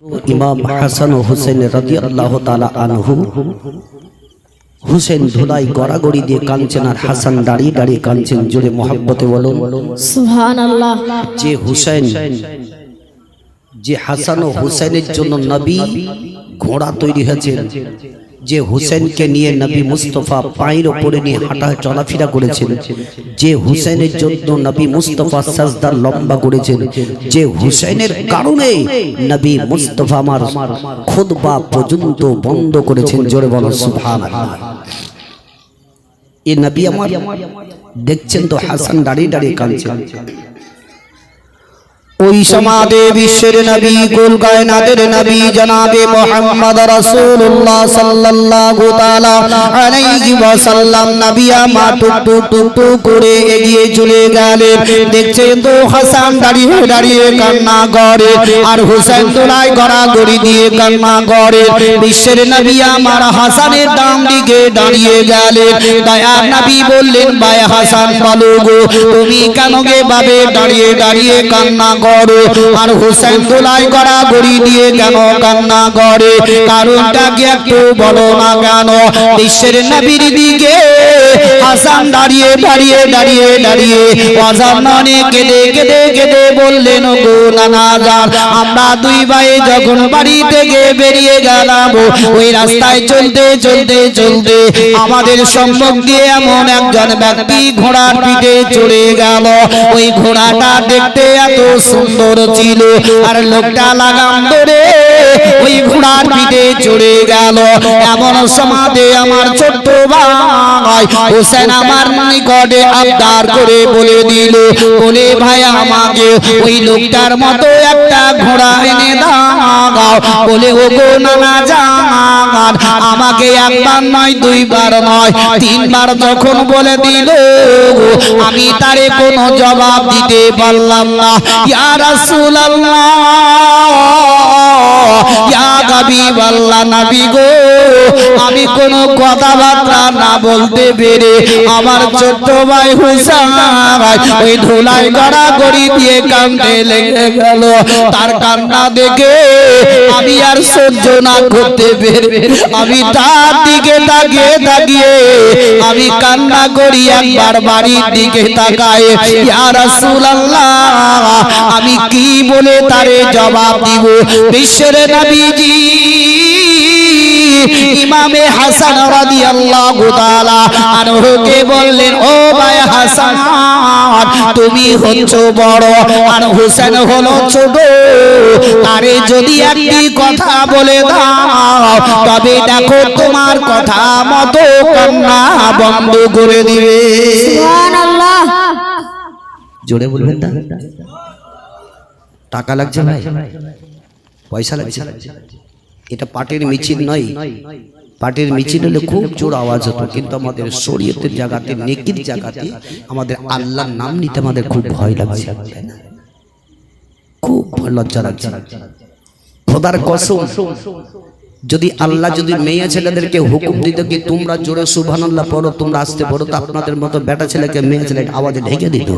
ইমাম হাসান ও হুসেন রাদিয়াল্লাহু তাআলা আনহু হুসেন ধুলাই গড়াগড়ি দিয়ে কাঁদছেন আর হাসান দাঁড়িয়ে দাঁড়িয়ে কাঁদছেন। জোরে মহব্বতে বলুন সুবহানাল্লাহ। যে হুসেন, যে হাসান ও হুসেনের জন্য নবী ঘোড়া তৈরি হয়েছেন, যে হুসেনকে নিয়ে নবী মুস্তাফা পায়ের উপরে নিয়ে হাঁটা চলাফেরা করেছেন, যে হুসেনের জন্য নবী মুস্তাফা সাজদা লম্বা করেছেন, যে হুসেনের কারণে নবী মুস্তাফা আমার খুতবা পর্যন্ত বন্ধ করেছেন। জোরে বলো সুবহানাল্লাহ। এই নবী আমার দেখছেন তো হাসান দাঁড়িয়ে দাঁড়িয়ে কাঁদছেন। ওই সমাদে বিশ্বের নবী কুল কায়নাতের নবী জনাবে মুহাম্মদ রাসূলুল্লাহ সাল্লাল্লাহু তাআলা আলাইহি ওয়াসাল্লাম নবী আমার টুকটু করে এগিয়ে চলে গেলেন। দেখছেন তো হাসান দাঁড়িয়ে দাঁড়িয়ে কান্না করে আর হুসেন তোলাই গড়াগড়ি দিয়ে কান্না করে। বিশ্বের নবী আমার হাসানের ডান দিকে দাঁড়িয়ে গেলেন। দয়ার নবী বললেন, ভাই হাসান বলো গো, তুমি কেন গে ভাবে দাঁড়িয়ে দাঁড়িয়ে কান্না করো আর হুসেন তোলাই গড়াগড়ি দিয়ে কেন কান্না করে? কারণটা কি একটু বলো না কেন? বিশ্বের নবীর দিকে হাসান দাঁড়িয়ে দাঁড়িয়ে দাঁড়িয়ে দাঁড়িয়ে অজান্তে কেঁদে কেঁদে কেঁদে বললেন, গো নানা জান, আমরা দুই ভাই যখন বাড়ি থেকে বেরিয়ে গেলাম, ওই রাস্তায় চলতে চলতে চলতে আমাদের সম্মুখ দিয়ে এমন একজন ব্যক্তি ঘোড়ার পিঠে চড়ে গেল। ওই ঘোড়াটা দেখতে এত সুন্দর ছিল আর লোকটা লাগাম ধরে ওই ঘোড়ার পিঠে চড়ে গেল। এমন সমাধে আমার ছোট্ট ভাই হোসেন আমার নিকটে আবদার করে বলে দিল, বলে ভাই আমাকে ওই লোকটার মতো একটা ঘোড়া এনে দাও। বলে ও গো নানা জান, আমাকে একবার নয় দুইবার নয় তিনবার যখন বলে দিল, আমি তারে কোনো জবাব দিতে পারলাম না। ইয়া রাসূলুল্লাহ, ইয়া হাবিবাল্লাহ, নবী গো, আমি কোনো কথাবার্তা না বলতে পেরে আমার ছোট্ট ভাই হুসাইন ওই ধুলায় গড়াগড়ি দিয়ে কাঁদতে লেগে গেল। তার কান্না দেখে আমি আর সহ্য না করতে পেরে আমি তার দিকে তাকিয়ে তাকিয়ে আমি কান্না করি। একবার বাড়ির দিকে তাকায়, ইয়া রাসূলুল্লাহ, আমি কি বলে তারে জবাব দিব? বিশ্বের নবীজি ইমামে হাসান রাদিয়াল্লাহু তাআলা আনহুকে বললেন, ও ভাই হাসান, তুমি হচ্ছো বড় আর হোসেন হলো ছোট, আরে যদি একটি কথা বলে দাও তবে দেখো তোমার কথা মতো কান্না বন্ধ করে দিবে। সুবহানাল্লাহ। জোরে বলবেন না? টাকা লাগছে ভাই, পয়সা লাগছে? এটা পাটের মিছিল নয়। পাটের মিছিল হলে খুব জোর আওয়াজ হতো, কিন্তু আমাদের শরীয়তের জায়গাতে, নেকির জায়গাতে আমাদের আল্লাহর নাম নিতে আমাদের খুব ভয় লাগছে, খুব লজ্জা লাগছে। খোদার কসম, যদি আল্লাহ যদি মেয়ে ছেলেদেরকে হুকুম দিত কি তোমরা জোরে সুবহানাল্লাহ পড়ো, তোমরা আসতে পড়ো, তো আপনাদের মতো বেটা ছেলেকে মেয়ে ছেলে আওয়াজে ঢেকে দিত।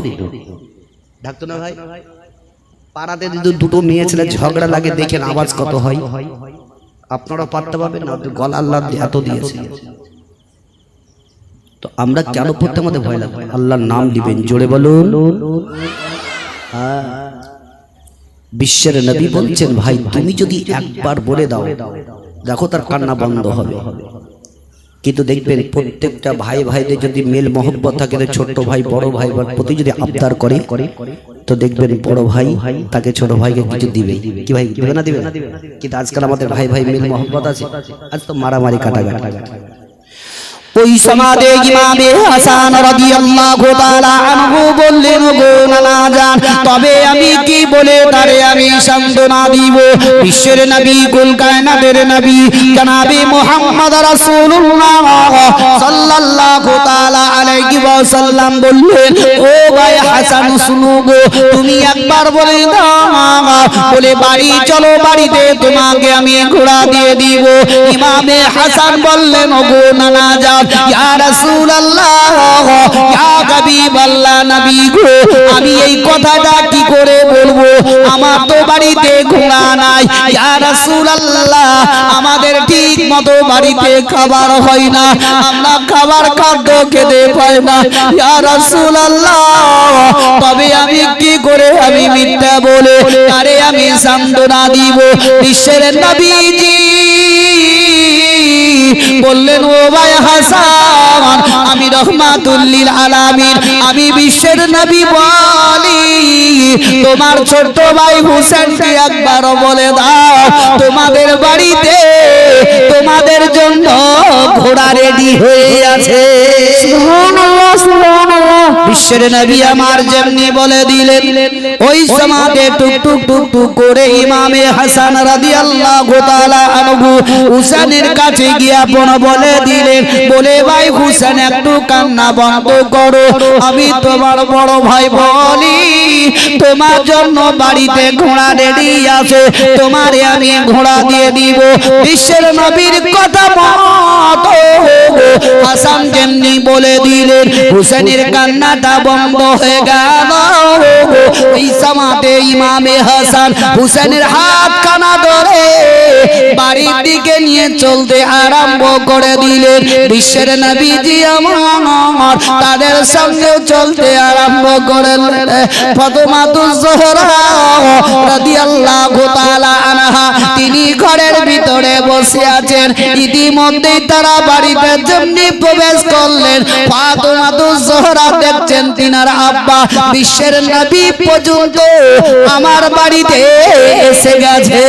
ঢাকতো না ভাই? পাড়াতে যদি দুটো মেয়ে ছেলে ঝগড়া লাগে দেখেন আওয়াজ কত হয়। আপনারা পারতে পারবেন না, গলা আল্লাহ এত দিয়েছে। তো আমরা কেন পড়তে আমাদের ভয় লাগে? আল্লাহর নাম দিবেন, জোরে বলুন। বিশ্বের নবী বলছেন, ভাই তুমি যদি একবার বলে দাও দেখো তার কান্না বন্ধ হবে। কিন্তু দেখবেন প্রত্যেকটা ভাই ভাইদের যদি মেল মহব্বত থাকে, ছোট্ট ভাই বড় ভাই প্রতি যদি আবদার করে তো দেখবেন বড় ভাই তাকে ছোট ভাইকে কিছু দিবে। কি ভাই দিবে না? দিবে। কিন্তু আজকাল আমাদের ভাই ভাই মেল মহব্বত আছে, আজ তো মারামারি কাটাকাটি। ওই সমাদে ইমামে হাসান রাদিয়াল্লাহু তাআলা আনহু বললেন, গো নানা জান, তবে আমি কি বলে তারে আমি সান্ত্বনা দিব? বিশ্বের নবী কুল কায়নাতের নবী জনাবে মুহাম্মদ রাসূলুল্লাহ সাল্লাল্লাহু তাআলা আলাইহি ওয়াসাল্লাম বললেন, ও ভাই হাসান শুনো গো, তুমি একবার বলে দাও, বলে বাড়ি চলো, বাড়িতে তোমাকে আমি ঘোড়া দিয়ে দিব। ইমামে হাসান বললেন, গো নানা জান, যান ইয়া রাসূলুল্লাহ ইয়া হাবিবাল্লাহ নবী গো আমি এই কথাটা কি করে বলবো আমার তো বাড়িতে ঘোড়া নাই ইয়া রাসূলুল্লাহ আমাদের ঠিক মতো বাড়িতে খাবার হয় না আমরা খাবার খাদ্য খেতে পাই না ইয়া রাসূলুল্লাহ তবে আমি কি করে আমি মিথ্যা বলে আরে আমি সান্ত্বনা দিব বিশ্বের নবীজি বললেন ও ভাই হাসান আমি রহমাতুল লিল আলামিন আমি বিশ্বের নবী বলি তোমার ছোট ভাই হোসেনকে একবার বলে দাও তোমাদের বাড়িতে তোমাদের জন্য ঘোড়া রেডি হয়ে আছে সুবহানাল্লাহ সুবহানাল্লাহ বিশ্বের নবী আমার যেমনি বলে দিলেন ওই সমাজে টুক টুক টুক টুক করে ইমামে হাসান রাদিয়াল্লাহু তাআলা আনহু হুসাইনের কাছে গিয়ে আপন বলে দিলেন বলে ভাই হুসাইন একটু কান্না বন্ধ করো আমি তোমার বড় ভাই বলি তোমার জন্য বাড়িতে ঘোড়া রেডি আছে তোমারে আমি ঘোড়া দিয়ে দিব বিশ্বের নবীর কথা মতো হাসান যেমনি বলে দিলেন হুসাইনের কান্নাটা বন্ধ হয়ে গেল ওই সমাতে ইমামে হাসান হুসাইনের হাত কানা ধরে বাড়ির দিকে নিয়ে চলতে আরম্ভ করে দিলেন বিশ্বের নবীজি আমার তাদের সঙ্গে চলতে আরম্ভ করলেন ফাতেমাতুজ জোহরা রাদিয়াল্লাহু তাআলা আনহা তিনি ঘরের ভিতরে বসে আছেন ইতিমধ্যেই তারা বাড়িতে যেমনি প্রবেশ করলেন ফাতেমাতুজ জোহরা দেখছেন তিনার আব্বা বিশ্বের নবী পর্যন্ত আমার বাড়িতে এসে গেছে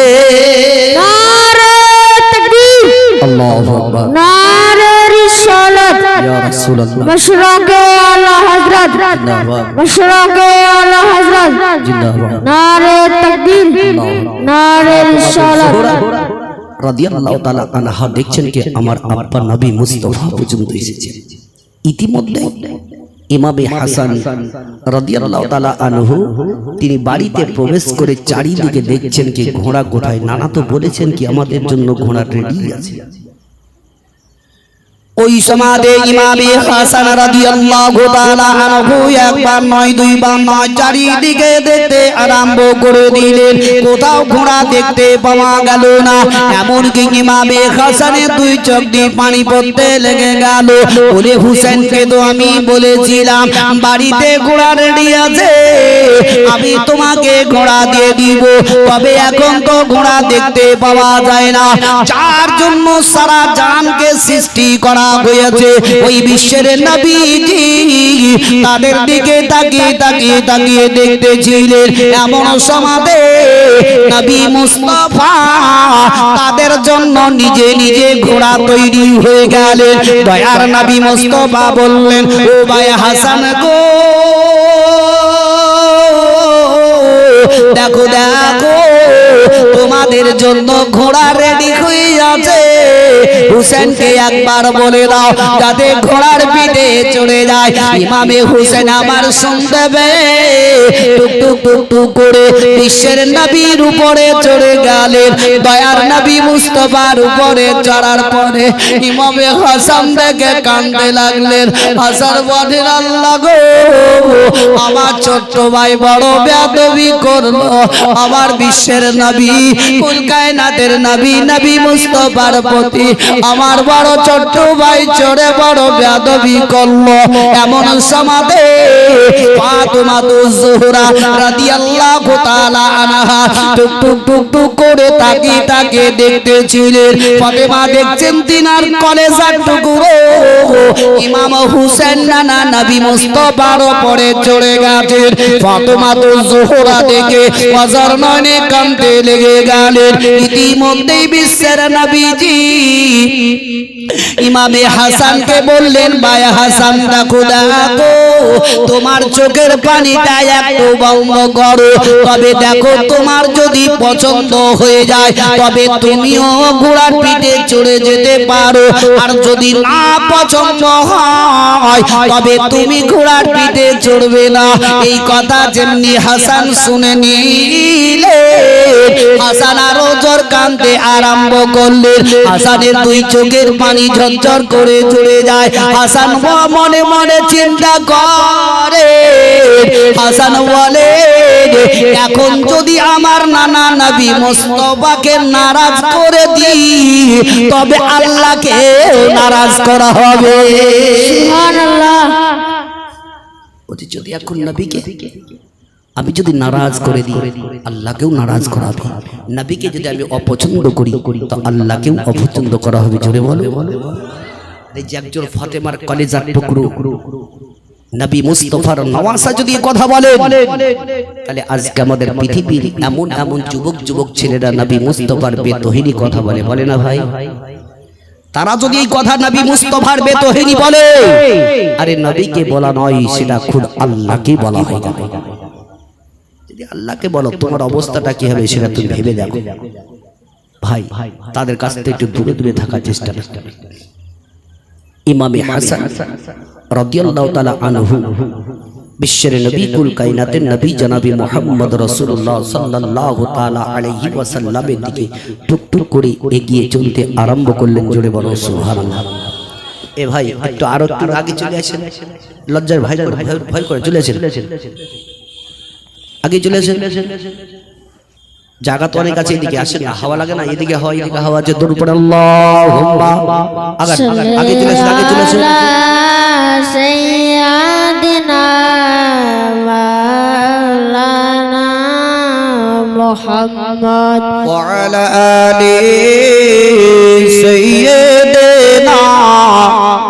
নারে তাকবীর আল্লাহু আকবার নারে রিসালাত ইয়া রাসূলুল্লাহ মশরকে আলা হযরত মশরকে আলা হযরত জিন্দাবাদ নারে তাকবীর নারে রিসালাত রাদিয়াল্লাহু তাআলা আনহা দেখছেন যে আমার আব্বা নবী মুস্তাফা পর্যন্ত এসেছেন ইতিমধ্যে ইমামে হাসান রাদিয়াল্লাহু তাআলা আনহু তিনি বাড়িতে প্রবেশ করে চারিদিকে দেখছেন কি ঘোড়া কোথায় নানা তো বলেছেন কি আমাদের জন্য ঘোড়া রেডি আছে ওই সমাদে ইমামে হাসান রাদিয়াল্লাহু তাআলা আনহু একবার নয় দুইবার নয় চারিদিকে দেখতে আরম্ভ করে দিলেন কোথাও ঘোড়া দেখতে পাওয়া গেল না এমনকি ইমামে হাসানের দুই চোখ দিয়ে পানি পড়তে লেগে গেল ওরে হুসেনকে তো আমি বলেছিলাম বাড়িতে ঘোড়া রেডি আছে আমি তোমাকে ঘোড়া দিয়ে দিব তবে এখন তো ঘোড়া দেখতে পাওয়া যায় না যার জন্য সারা জাহানকে সৃষ্টি করা হয়েছে ওই বিশ্বের নবীজি তাদের দিকে তাকিয়ে তাকিয়ে তাকিয়ে দেখতেছিলেন এমন সমাজে নবী মুস্তাফা তাদের জন্য নিজে নিজে ঘোড়া তৈরি হয়ে গেলেন দয়ার নবী মুস্তাফা বললেন ও ভাই হাসান গো দেখো দেখো তোমাদের জন্য ঘোড়া রেডি হয়ে আছে হুসেনকে একবার বলে দাও যাতে ঘোড়ার পিঠে চড়ে যায় ইমামে হুসেন আমার শুনতে পেয়ে টুক টুক টুক টুক করে বিশ্বের নবীর উপরে চড়ে গেলেন দয়ার নবী মুস্তাফার উপরে চড়ার পরে ইমামে হাসান দেখে কাঁদতে লাগলেন হাসান বলেন আল্লাহ গো আমার ছোট্ট ভাই বড় বেয়াদবি করলো আমার বিশ্বের নবী কুল কায়নাতের নবী নবী মুস্তাফার প্রতি আমার বড় ছোট্ট ভাই চড়ে বড় বেয়াদবি করলো এমন সমাদে ফাতেমাতুজ জোহরা রাদিয়াল্লাহু তাআলা আনহা টুক টুক টুক টুক করে তাকিয়ে তাকিয়ে দেখতেছিলেন ফাতেমা দেখছেন তিনার কলেজার টুকরো ইমাম হুসেন নানা নবী মুস্তাফার উপরে চড়ে গেছেন ফাতেমাতুজ জোহরা দেখে ওয়াজার নয়নে কাঁদতে লেগে গেলেন ইতিমধ্যেই বিশ্বের নবীজি ইমামে হাসানকে বললেন ভাই হাসান দেখো দেখো তোমার চোখের পানিটা একটু বন্ধ করো তবে দেখো তোমার যদি পছন্দ হয়ে যায় তবে তুমিও ঘোড়ার পিঠে চড়ে যেতে পারো আর যদি না পছন্দ হয় তবে তুমি ঘোড়ার পিঠে চড়বে না এই কথা যেমনি হাসান শুনে নিলে হাসান আরো জোর কাঁদতে আরম্ভ করলেন হাসানের হাসানের দুই চোখের পানি ঝরঝর করে ঝরে যায়। হাসান মনে মনে চিন্তা করে, হাসান বলে এখন যদি আমার নানা নবী মুস্তাফাকে নারাজ করে দিই তবে আল্লাহকে নারাজ করা হবে। সুবহানাল্লাহ। যদি এখন নবীকে আমি যদি নারাজ করে দিই আল্লাহকেও নারাজ করা হবে, নবীকে যদি আমি অপছন্দ করি তো আল্লাহকেও অপছন্দ করা হবে। জোরে বলো। এই যে একজন ফাতেমার কলেজার টুকরো নবী মুস্তাফার নওয়াসা যদি কথা বলে তাহলে আজকে আমাদের পৃথিবীর এমন এমন যুবক ছেলেরা নবী মুস্তাফার বেতহিনী কথা বলে না ভাই? তারা যদি এই কথা নবী মুস্তাফার বেতহিনী বলে, আরে নবীকে বলা নয়, সেটা খুদ আল্লাহকে বলা হয়। যদি আল্লাহকে বলো তোমার অবস্থাটা কি হবে সেটা তুমি ভেবে দেখো ভাই। তাদের কাছ থেকে একটু দূরে দূরে থাকার চেষ্টা করতে। ইমামে হাসান রাদিয়াল্লাহু তাআলা আনহু বিশ্বের নবী কুল কায়নাতের নবী জনাবে মুহাম্মদ রাসূলুল্লাহ সাল্লাল্লাহু তাআলা আলাইহি ওয়াসাল্লামের দিকে টুকটুক করে এগিয়ে চলতে আরম্ভ করলেন। জোরে বলো সুবহানাল্লাহ। এ ভাই একটু আরো একটু আগে চলে আসেন, লজ্জার ভয় করে চলে আসেন, আগে চলে আসেন। জায়গা তো অনেক আছে, এদিকে আসেন না, হাওয়া লাগে না, এদিকে হাওয়া এদিকে হাওয়া আছে। দূর পড়ে আল্লাহুম্মা আগে চলে আসেন, আগে চলে আসেন। সাইয়্যিদিনা মাওলানা মুহাম্মদ ওয়া আলা আলি সাইয়্যিদিনা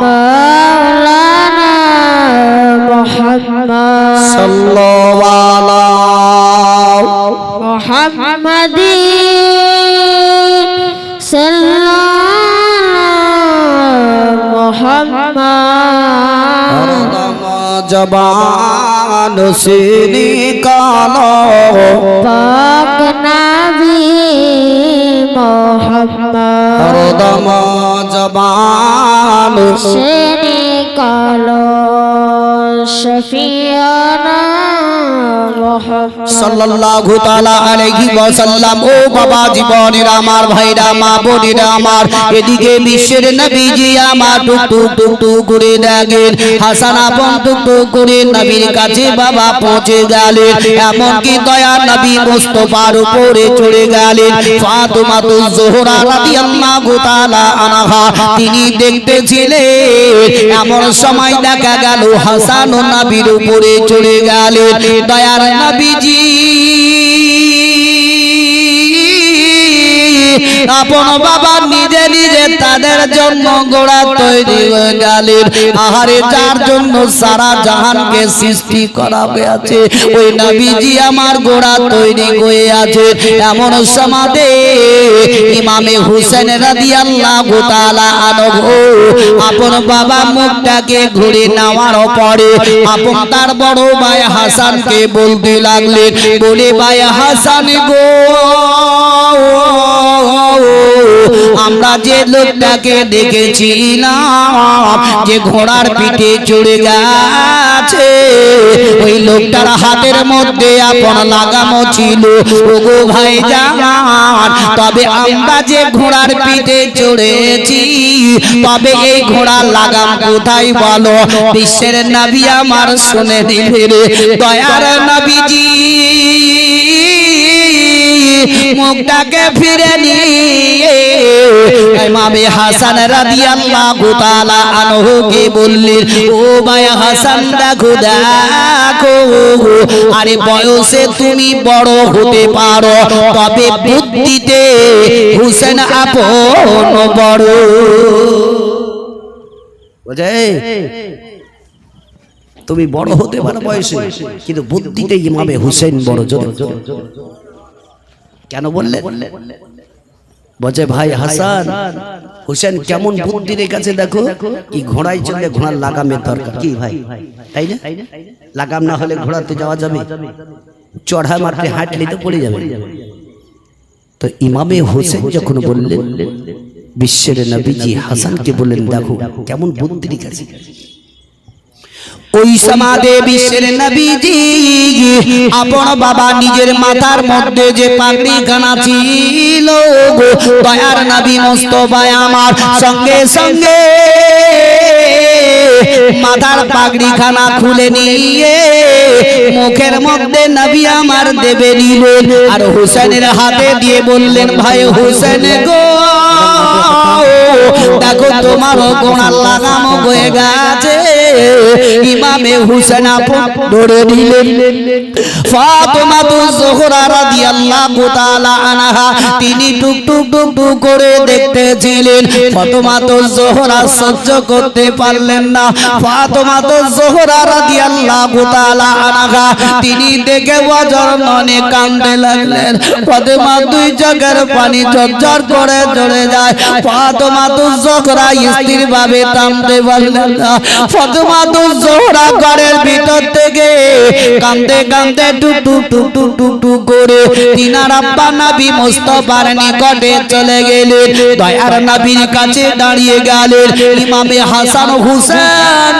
মাওলানা মুহাম্মদ সাল্লাল্লাহু আলাইহি মুহাম্মাদিন সাল্লাল্লাহু মুহাম্মদ জবান से निकालो पाक नबी मोहम्मद हरदम जबान से निकालो शफियाना সাল্লাল্লাহু তাআলা আলাইহি ওয়াসাল্লাম। ও বাবা জীবনের আমার ভাইরা মা বোনেরা আমার, এদিকে বিশ্বের নবীজি আমার টুক টুক করে দেখেন হাসান আপন টুক করে নবীর কাছে বাবা পৌঁছে গেলেন। এমনকি দয়া নবী মুস্তাফার উপরে চড়ে গেলেন। ফাতেমাতুজ জোহরা রাদিয়াল্লাহু তাআলা আনহা তিনি দেখতেছিলেন, এমন সময় দেখা গেল হাসান ও নবীর উপরে চড়ে গেলেন। দয়ার নবীজি আপন বাবা নিজে নিজে তাদের জন্য গোড়া তৈরি হয়ে গেলেন। আহারে যার জন্য সারা জাহানকে সৃষ্টি করা হয়েছে ওই নবীজি আমার গোড়া তৈরি হয়ে আছে। এমন সমাদে ইমামে হুসেন রাদিয়াল্লাহু তাআলা আনহু আপন বাবা মুখটাকে ঘুরে নেওয়ার পরে আপন তার বড় ভাই হাসানকে বলতে লাগলেন, বলে ভাই হাসান গো, আমরা যে লোকটাকে দেখেছিলাম যে ঘোড়ার পিঠে চড়ে গেছে ওই লোকটার হাতের মধ্যে আপন লাগামও ছিল। ওগো ভাই জান, তবে আমরা যে ঘোড়ার পিঠে চড়েছি তবে এই ঘোড়ার লাগাম কোথায় বলো? বিশ্বের নবী আমার শুনে দিলেন। দয়ার নবীজি মুখটাকে ফিরে নিয়ে ইমামে হাসান রাদিয়াল্লাহু তাআলা আনহুকে বললেন, ও ভাই হাসান দেখো দেখো, আরে বয়সে তুমি বড় হতে পারো তবে বুদ্ধিতে হুসেন আপন বড়। বুঝে তুমি বড় হতে পারো বয়সে, কিন্তু বুদ্ধিতে ইমামে হুসেন বড়। কেন বললেন? বলছে ভাই হাসান হুসেন কেমন বুদ্ধি রেখেছে দেখো, কি ঘোড়ায় চললে ঘোড়ার লাগামের দরকার কি ভাই, তাই না? লাগাম না হলে ঘোড়াতে যাওয়া যাবে? চড়া মারতে হাঁটলে তো পড়ে যাবে। তো ইমামে হুসেন যখন বললেন, বিশ্বের নবীজি হাসানকে বললেন দেখো কেমন বুদ্ধি রেখেছে। ওই সমাদে বিশ্বের নবীজি আপন বাবা নিজের মাথার মধ্যে যে পাগড়ি খানা ছিল দয়ার নবী মুস্তাফা আমার সঙ্গে সঙ্গে মাথার পাগড়ি খানা খুলে নিয়ে মুখের মধ্যে নবী আমার দেবে নিলেন আর হোসেনের হাতে দিয়ে বললেন ভাই হোসেন গো দেখো তোমার গোনার লাগাম হয়ে গেছে ইমামে হুসেন আপন ধরে দিলেন ফাতেমাতুজ জোহরা রাদিয়াল্লাহু তাআলা আনহা তিনি টুক টুক টুক টুক করে দেখতেছিলেন ফাতেমাতুজ জোহরা সহ্য করতে পারলেন না ফাতেমাতুজ জোহরা রাদিয়াল্লাহু তাআলা আনহা তিনি দেখে ওয়াজর মনে কাঁদতে লাগলেন ফাতেমা দুই চোখের পানি ঝরঝর করে ঝরে যায় ফাতেমাতুজ জোহরা স্থির ভাবে থামতে পারলেন না ফাতেমাতুজ জোহরা ঘরের ভিতর থেকে কাঁদতে কাঁদতে টুক টুক টুক টুক টুক টুক করে তিনার আব্বা নবী মুস্তাফার নিকটে চলে গেলেন দয়ার নবীর কাছে দাঁড়িয়ে গেলেন ইমামে হাসান হুসেন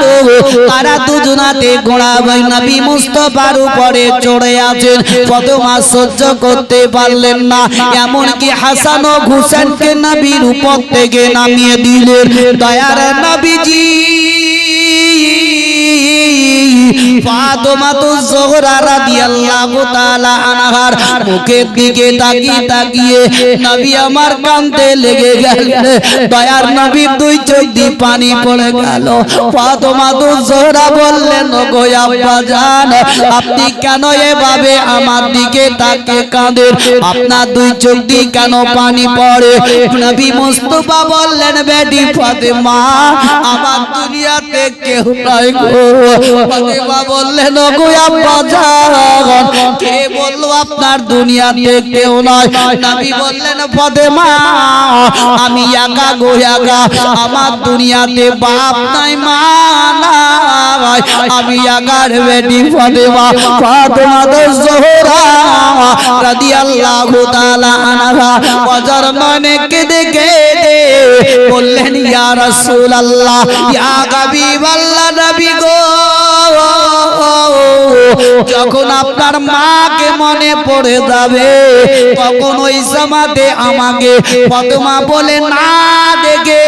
তারা দুজনাতে ঘোড়া ভাই নবী মুস্তাফার উপরে চড়ে আছেন ফাতেমা সহ্য করতে পারলেন না এমনকি হাসান ও হুসেনকে নবীর উপর থেকে নামিয়ে দিলেন দয়ার নবীজি ফাতেমাতুজ জোহরা রাদিয়াল্লাহু তাআলা আনহার মুখের দিকে তাকিয়ে তাকিয়ে নবী আমার কাঁদতে লেগে গেলেন দয়ার নবীর দুই চোখ দিয়ে পানি পড়ে গেল ফাতেমাতুজ জোহরা বললেন গো আব্বা জান আপনি কেন এভাবে আমার দিকে তাকিয়ে কাঁদেন আপনার দুই চোখ দিয়ে কেন পানি পড়ে নবী মুস্তাফা বললেন বেটি ফাতেমা আমার দুনিয়াতে কেউ নাই গো ফাতেমা বললেন গো আব্বা জান কে বললো আপনার দুনিয়াতে কেউ নাই নবী বললেন ফাতেমা আমি একা গো একা আমার দুনিয়াতে বাপ নাই মা নাই আমি একার বেটি ফাতেমা ফাতেমাতুজ জোহরা রাদিয়াল্লাহু তাআলা আনহা ওয়াজর মনে কেঁদে কেঁদে বললেন ইয়া রাসূলুল্লাহ ইয়া হাবিবাল্লাহ নবী গো যখন আপনার মাকে মনে পড়ে যাবে তখন ওই সমাতে আমাকে ফাতেমা বলে না দেখে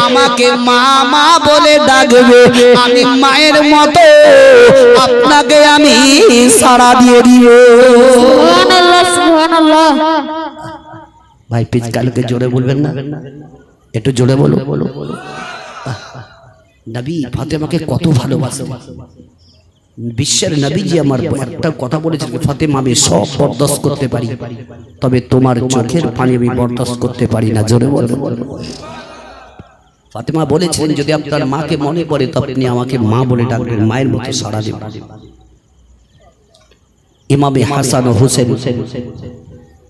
আমাকে মা মা বলে ডাকবে আমি মায়ের মতো আপনাকে আমি সাড়া দিয়ে দিব সুবহানাল্লাহ সুবহানাল্লাহ ভাই পিচকালকে জোরে বলবেন না একটু জোরে বলো নবী ফাতেমাকে কত ভালোবাসে বিশ্বের নবীজি আমার একটা কথা বলেছেন ফাতেমা আমি সব বরদাস্ত করতে পারি তবে তোমার চোখের পানি আমি বরদাস্ত করতে পারি না জোরে বলো ফাতেমা বলেছেন যদি আপনার মাকে মনে পড়ে তবে আপনি আমাকে মা বলে ডাকবেন মায়ের মতো সাড়া দেবেন ইমামে হাসান ও হুসেন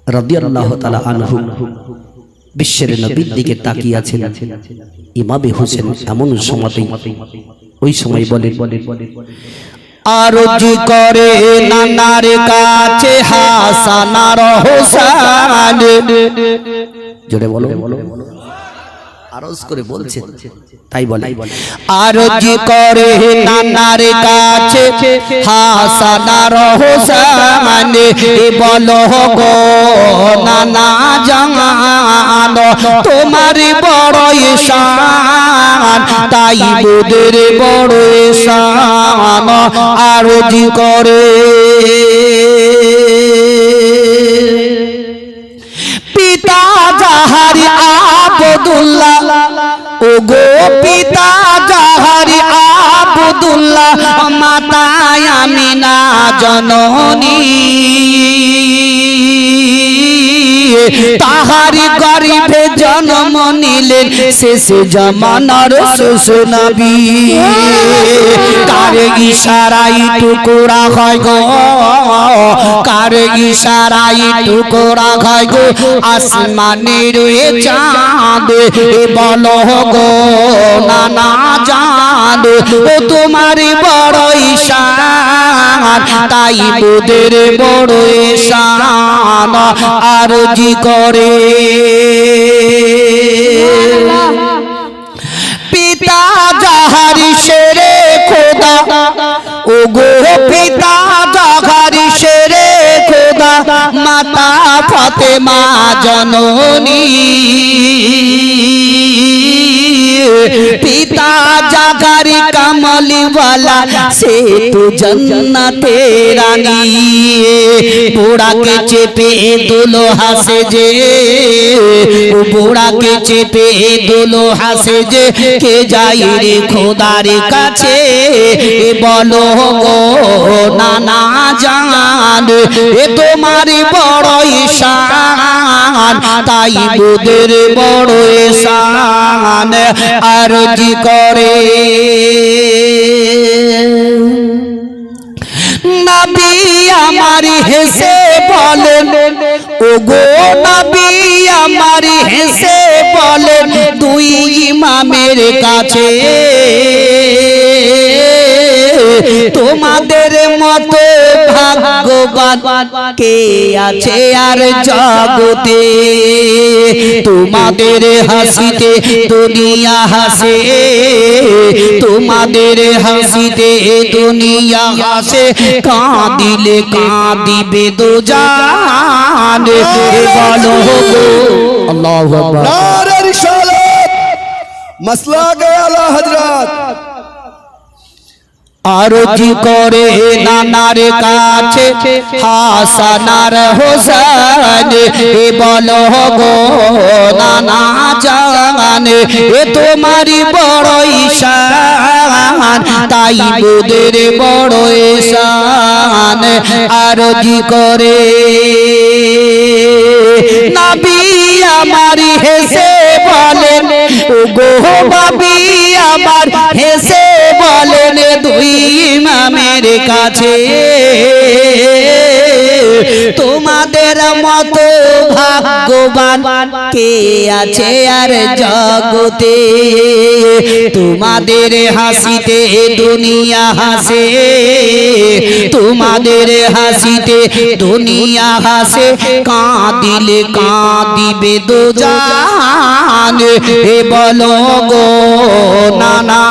রাদিয়াল্লাহু তাআলা আনহু বিশ্বের নবীর দিকে তাকিয়ে আছেন ইমামে হুসেন এমন সময়তেই ওই সময় বলেন আরজি করে নানার কাছে হাসান আর হোসেন জোরে বলো আরজ করে বলছেন তাই বলে আরজি করে নানার কাছে হাসান আর হোসেন বলো গো নানা জানো তোমার বড় ঈশান তাই বুদের বড় ঈশান আরজি করে পিতা জাহারি আব্দুল্লাহ ও গো পিতা জাহারি আব্দুল্লাহ মাতা আমিনা জননী তাহারি গরিবে জন্ম নিলেন শেষ জামানার শেষ নবী কার ইশারায় টুকরা হয় গো কার ইশারায় টুকরা হয় গো আসমানের এ চাঁদ বলো গো নানা জান ও তোমার বড় ঈশান তাই বুদের বড় ঈশান আরজি করে পিতা জাহারি শেরে খোদা ওগো পিতা জাকারি শেরে খোদা মাতা ফাতেমা জননী পিতা জাকারি কামলি वाला से तो जन्नते रानी बुढ़ा के चेपे दुल्हा से जे बुढ़ा के चेपे दुल्हा से जे के जाई रे খোদার কাছে বলো গো নানা জান এ তোমার বড় ঈশান তাই বুদের বড় ঈশান আরজি করে নবী আমার হেসে বলেন ওগো নবী আমার হেসে বলেন দুই ইমামের কাছে তোমাদের মতো ভাগ্যবান কে আছে আর জগতে তোমাদের হাসিতে দুনিয়া হাসে তোমাদের হাসিতে দুনিয়া হাসে কাঁদিলে কাঁদিবে দোজান বলো গো আল্লাহু আকবার নারে রিসালাত মাসলা গে আলা হযরত আরজি করে নানার কাছে হাসানার হোসেন এ বলো গো নানা জান এ তোমারি বড় ঈশান তাই বুদের বড় ঈশান আরজি করে নবী আমার হেসে বলেন গো নবী আমার হেসে বলেন দুই ইমামের কাছে তোমাদের মতো ভাগ্যবান কে আছে আর জগতে তোমাদের হাসিতে দুনিয়া হাসে তোমাদের হাসিতে দুনিয়া হাসে কাঁদিলে কাঁদিবে দোজান এ বলো গো নানা